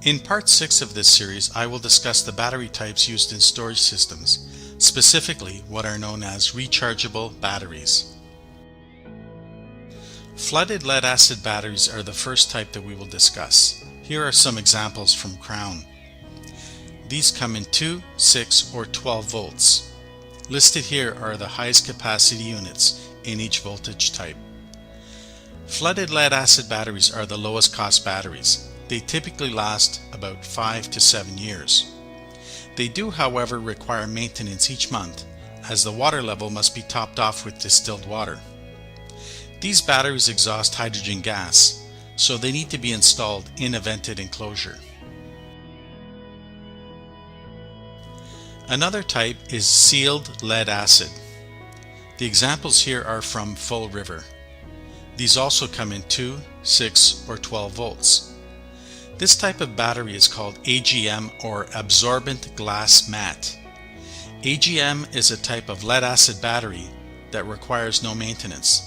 In part 6 of this series, I will discuss the battery types used in storage systems, specifically what are known as rechargeable batteries. Flooded lead-acid batteries are the first type that we will discuss. Here are some examples from Crown. These come in 2, 6, or 12 volts. Listed here are the highest capacity units in each voltage type. Flooded lead-acid batteries are the lowest cost batteries. They typically last about 5 to 7 years. They do, however, require maintenance each month, as the water level must be topped off with distilled water. These batteries exhaust hydrogen gas, so they need to be installed in a vented enclosure. Another type is sealed lead acid. The examples here are from Full River. These also come in 2, 6, or 12 volts. This type of battery is called AGM, or absorbent glass mat. AGM is a type of lead acid battery that requires no maintenance.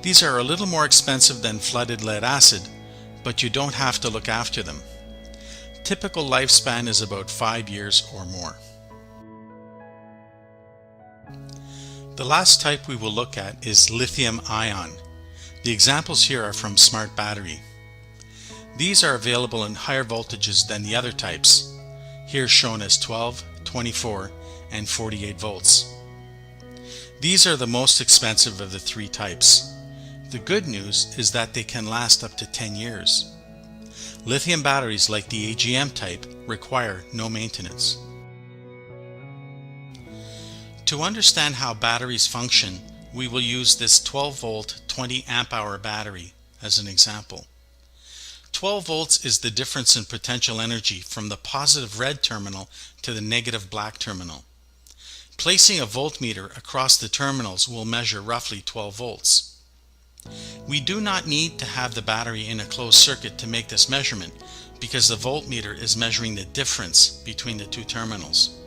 These are a little more expensive than flooded lead acid, but you don't have to look after them. Typical lifespan is about 5 years or more. The last type we will look at is lithium-ion. The examples here are from Smart Battery. These are available in higher voltages than the other types, here shown as 12, 24, and 48 volts. These are the most expensive of the three types. The good news is that they can last up to 10 years. Lithium batteries like the AGM type require no maintenance. To understand how batteries function, we will use this 12 volt 20 amp hour battery as an example. 12 volts is the difference in potential energy from the positive red terminal to the negative black terminal. Placing a voltmeter across the terminals will measure roughly 12 volts. We do not need to have the battery in a closed circuit to make this measurement because the voltmeter is measuring the difference between the two terminals.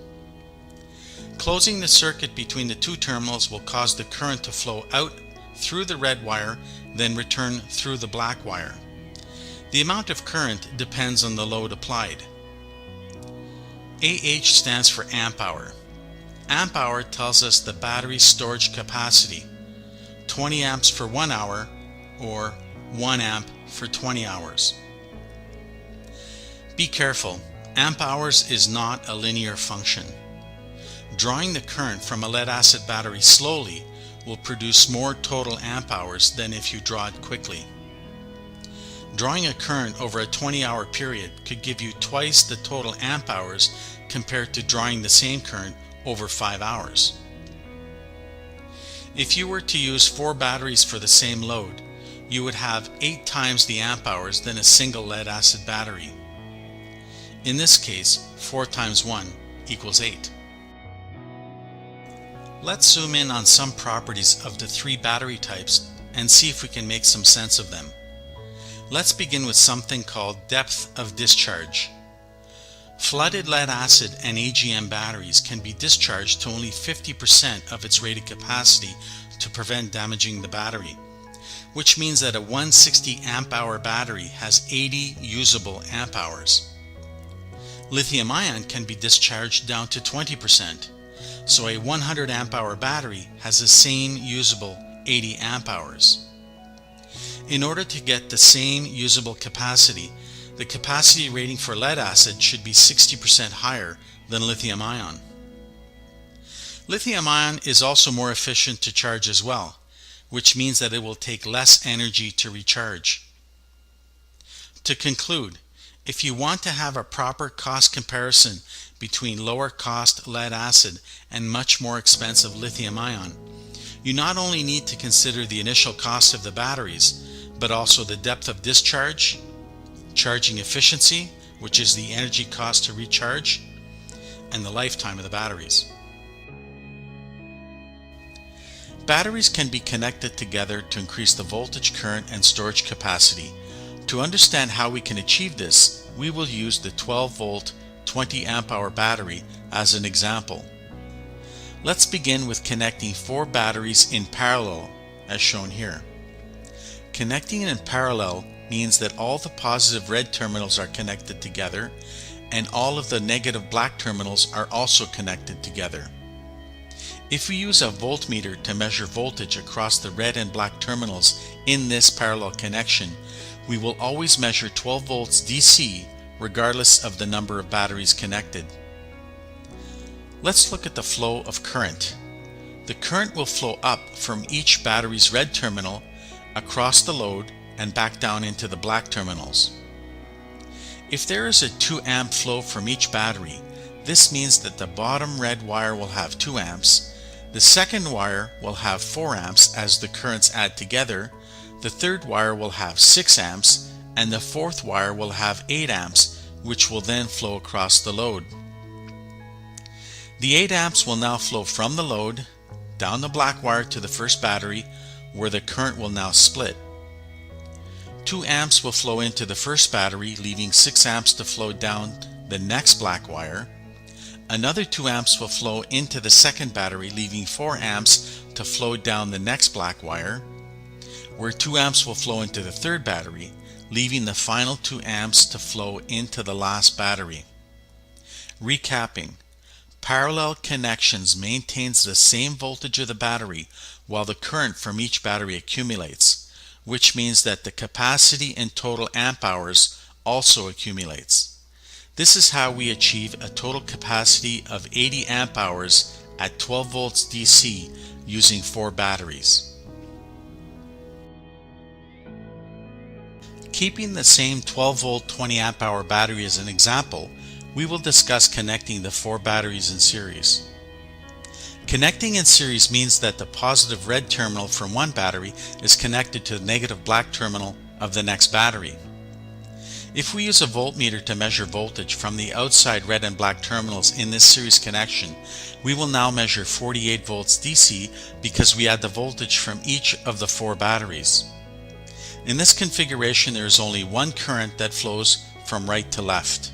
Closing the circuit between the two terminals will cause the current to flow out through the red wire, then return through the black wire. The amount of current depends on the load applied. AH stands for amp hour. Amp hour tells us the battery's storage capacity, 20 amps for 1 hour or 1 amp for 20 hours. Be careful, amp hours is not a linear function. Drawing the current from a lead acid battery slowly will produce more total amp hours than if you draw it quickly. Drawing a current over a 20-hour period could give you twice the total amp hours compared to drawing the same current over 5 hours. If you were to use 4 batteries for the same load, you would have 8 times the amp hours than a single lead acid battery. In this case, 4 times 1 equals 8. Let's zoom in on some properties of the 3 battery types and see if we can make some sense of them. Let's begin with something called depth of discharge. Flooded lead acid and AGM batteries can be discharged to only 50% of its rated capacity to prevent damaging the battery, which means that a 160 amp hour battery has 80 usable amp hours. Lithium-ion can be discharged down to 20%, so a 100 amp hour battery has the same usable 80 amp hours. In order to get the same usable capacity, the capacity rating for lead acid should be 60% higher than lithium-ion. Lithium-ion is also more efficient to charge as well, which means that it will take less energy to recharge. To conclude, if you want to have a proper cost comparison between lower cost lead acid and much more expensive lithium-ion, you not only need to consider the initial cost of the batteries, but also the depth of discharge, charging efficiency, which is the energy cost to recharge, and the lifetime of the batteries. Batteries can be connected together to increase the voltage, current, and storage capacity. To understand how we can achieve this, we will use the 12 volt 20 amp hour battery as an example. Let's begin with connecting 4 batteries in parallel, as shown here. Connecting in parallel means that all the positive red terminals are connected together and all of the negative black terminals are also connected together. If we use a voltmeter to measure voltage across the red and black terminals in this parallel connection, we will always measure 12 volts DC regardless of the number of batteries connected. Let's look at the flow of current. The current will flow up from each battery's red terminal across the load and back down into the black terminals. If there is a 2 amp flow from each battery, this means that the bottom red wire will have 2 amps, the second wire will have 4 amps as the currents add together, the third wire will have 6 amps, and the fourth wire will have 8 amps, which will then flow across the load. The 8 amps will now flow from the load down the black wire to the first battery, where the current will now split. 2 amps will flow into the first battery, leaving 6 amps to flow down the next black wire. Another 2 amps will flow into the second battery, leaving 4 amps to flow down the next black wire, where 2 amps will flow into the third battery, leaving the final 2 amps to flow into the last battery. Recapping, parallel connections maintains the same voltage of the battery while the current from each battery accumulates, which means that the capacity in total amp hours also accumulates. This is how we achieve a total capacity of 80 amp hours at 12 volts DC using 4 batteries. Keeping the same 12 volt 20 amp hour battery as an example, we will discuss connecting the 4 batteries in series. Connecting in series means that the positive red terminal from one battery is connected to the negative black terminal of the next battery. If we use a voltmeter to measure voltage from the outside red and black terminals in this series connection, we will now measure 48 volts DC because we add the voltage from each of the 4 batteries. In this configuration, there is only one current that flows from right to left.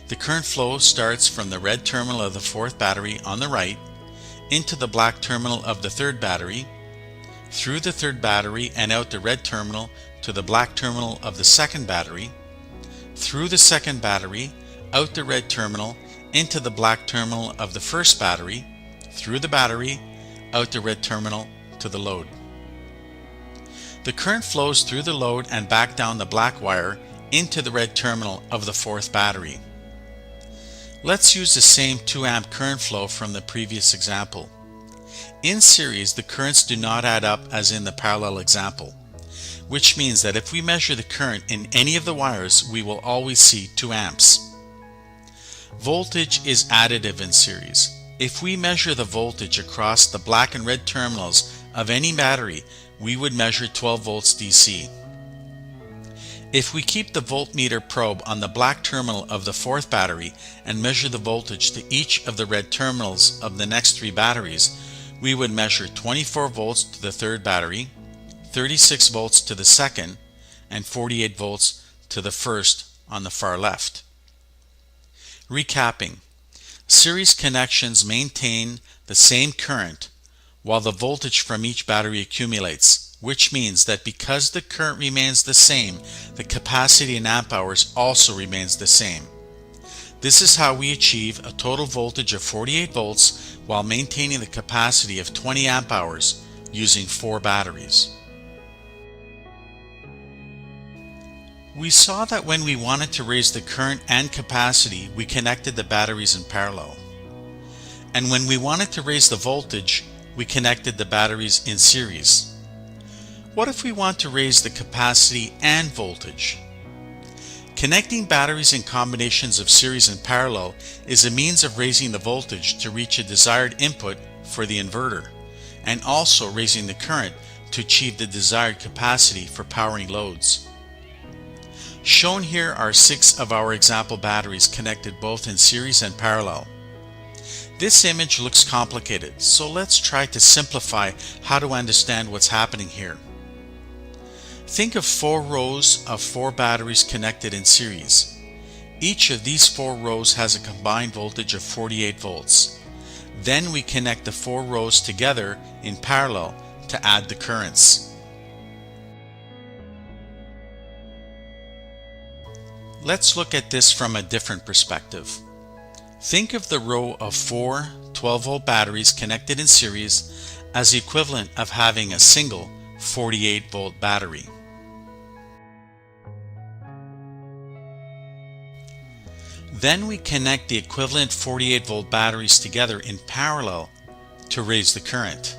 The current flow starts from the red terminal of the 4th battery on the right, into the black terminal of the 3rd battery, through the 3rd battery and out the red terminal to the black terminal of the 2nd battery, through the 2nd battery, out the red terminal, into the black terminal of the 1st battery, through the battery, out the red terminal to the load. The current flows through the load and back down the black wire into the red terminal of the 4th battery. Let's use the same 2 amp current flow from the previous example. In series, the currents do not add up as in the parallel example, which means that if we measure the current in any of the wires, we will always see 2 amps. Voltage is additive in series. If we measure the voltage across the black and red terminals of any battery, we would measure 12 volts DC. If we keep the voltmeter probe on the black terminal of the 4th battery and measure the voltage to each of the red terminals of the next 3 batteries, we would measure 24 volts to the 3rd battery, 36 volts to the 2nd, and 48 volts to the 1st on the far left. Recapping, series connections maintain the same current while the voltage from each battery accumulates, which means that because the current remains the same, the capacity in amp hours also remains the same. This is how we achieve a total voltage of 48 volts while maintaining the capacity of 20 amp hours using 4 batteries. We saw that when we wanted to raise the current and capacity, we connected the batteries in parallel. And when we wanted to raise the voltage, we connected the batteries in series. What if we want to raise the capacity and voltage? Connecting batteries in combinations of series and parallel is a means of raising the voltage to reach a desired input for the inverter, and also raising the current to achieve the desired capacity for powering loads. Shown here are 6 of our example batteries connected both in series and parallel. This image looks complicated, so let's try to simplify how to understand what's happening here. Think of 4 rows of 4 batteries connected in series. Each of these 4 rows has a combined voltage of 48 volts. Then we connect the 4 rows together in parallel to add the currents. Let's look at this from a different perspective. Think of the row of 4 12-volt batteries connected in series as the equivalent of having a single 48-volt battery. Then we connect the equivalent 48-volt batteries together in parallel to raise the current.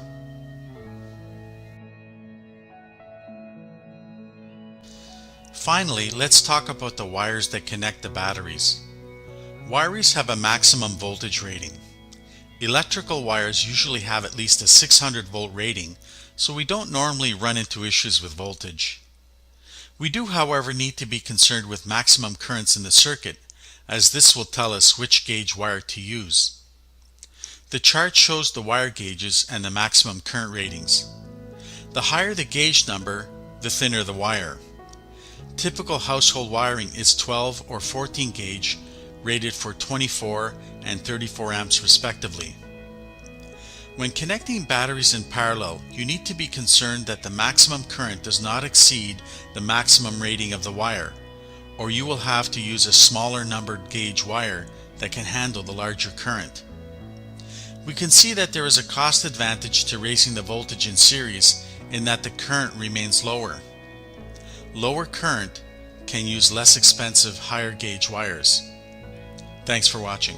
Finally, let's talk about the wires that connect the batteries. Wires have a maximum voltage rating. Electrical wires usually have at least a 600-volt rating, so we don't normally run into issues with voltage. We do, however, need to be concerned with maximum currents in the circuit, as this will tell us which gauge wire to use. The chart shows the wire gauges and the maximum current ratings. The higher the gauge number, the thinner the wire. Typical household wiring is 12 or 14 gauge, rated for 24 and 34 amps respectively. When connecting batteries in parallel, you need to be concerned that the maximum current does not exceed the maximum rating of the wire, or you will have to use a smaller numbered gauge wire that can handle the larger current. We can see that there is a cost advantage to raising the voltage in series in that the current remains lower. Lower current can use less expensive higher gauge wires. Thanks for watching.